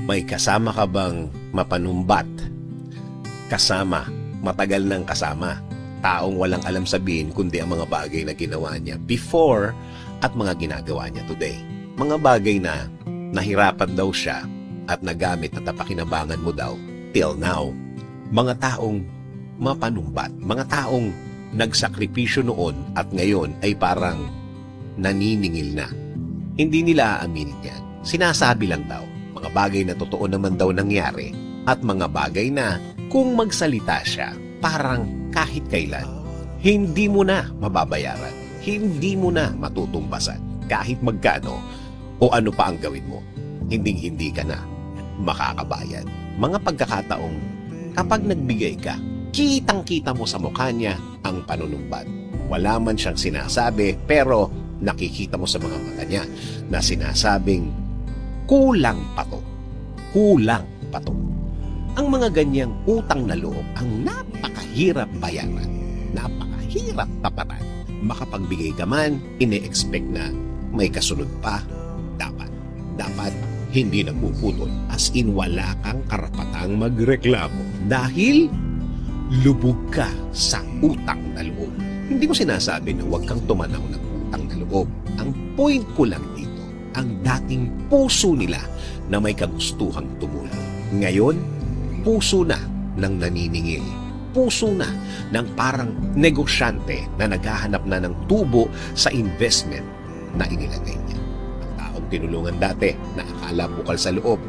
May kasama ka bang mapanumbat? Kasama, matagal nang kasama. Taong walang alam sabihin kundi ang mga bagay na ginawa niya before at mga ginagawa niya today. Mga bagay na nahirapan daw siya at nagamit at napakinabangan mo daw till now. Mga taong mapanumbat, mga taong nagsakripisyo noon at ngayon ay parang naniningil na. Hindi nila aaminin yan. Sinasabi lang daw. Mga bagay na totoo naman daw nangyari at mga bagay na kung magsalita siya, parang kahit kailan, hindi mo na mababayaran, hindi mo na matutumbasan, kahit magkano o ano pa ang gawin mo, hindi ka na makakabayad. Mga pagkakataong kapag nagbigay ka, kitang-kita mo sa mukha niya ang panunumbat. Wala man siyang sinasabi, pero nakikita mo sa mga mata niya na sinasabing, kulang pa to. Kulang pa to. Ang mga ganyang utang na loob ang napakahirap bayaran. Napakahirap tapatan. Makapagbigay ka man, ine-expect na may kasunod pa. Dapat hindi nagpuputol. As in, wala kang karapatang magreklamo. Dahil lubog ka sa utang na loob. Hindi ko sinasabi na huwag kang tumanaw ng utang na loob. Ang point ko lang dito, ang dating puso nila na may kagustuhang tumulong. Ngayon, puso na ng naniningil. Puso na ng parang negosyante na naghahanap na ng tubo sa investment na inilagay niya. Ang taong tinulungan dati na akala bukal sa loob,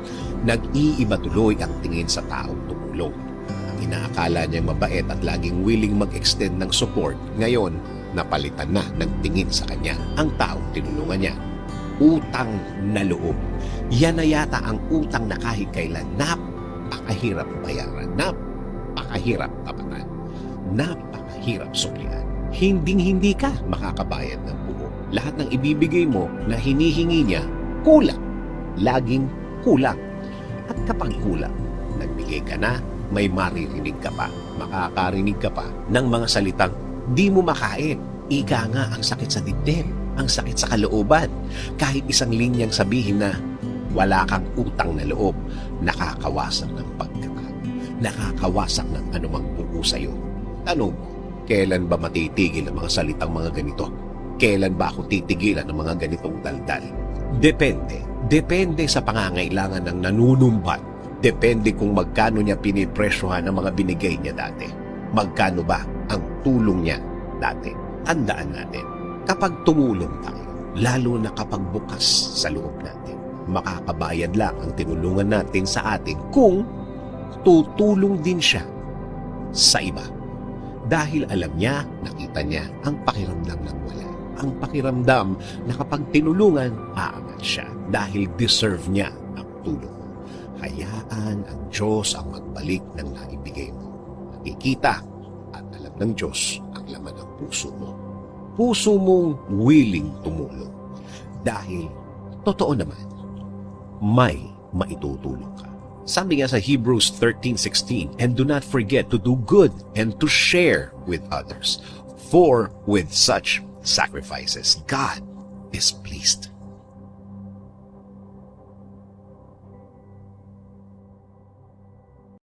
nag-iiba tuloy ang tingin sa taong tumulong. Ang inaakala niya mabait at laging willing mag-extend ng support, ngayon napalitan na ng tingin sa kanya ang taong tinulungan niya. Utang na loob. Yan na yata ang utang na kahit kailan napakahirap bayaran, napakahirap tapatan, napakahirap suklian. Hinding-hindi ka makakabayad ng buo. Lahat ng ibibigay mo na hinihingi niya, kulang. Laging kulang. At kapag kulang, nagbigay ka na, may maririnig ka pa, makakarinig ka pa ng mga salitang di mo makain. Ika nga ang sakit sa dibdib, ang sakit sa kalooban. Kahit isang linyang sabihin na wala kang utang na loob, nakakawasak ng pagkakaroon, nakakawasak ng anumang buo sa'yo. Tanong mo, kailan ba matitigil ang mga salitang mga ganito? Kailan ba ako titigilan ng mga ganitong daldal? Depende. Depende sa pangangailangan ng nanunumbat. Depende kung magkano niya pinipresyohan ang mga binigay niya dati. Magkano ba ang tulong niya dati? Tandaan natin, kapag tumulong tayo, lalo na kapag bukas sa loob natin, makakabayad lang ang tinulungan natin sa atin kung tutulong din siya sa iba. Dahil alam niya, nakita niya ang pakiramdam ng wala. Ang pakiramdam na kapag tinulungan, aangat siya dahil deserve niya ang tulong. Hayaan ang Diyos ang magbalik ng naibigay mo. Nakikita at alam ng Diyos ang laman ng puso mo. Puso mong willing tumulong. Dahil, totoo naman, may maitutulong ka. Sabi nga sa Hebrews 13:16, and do not forget to do good and to share with others. For with such sacrifices, God is pleased.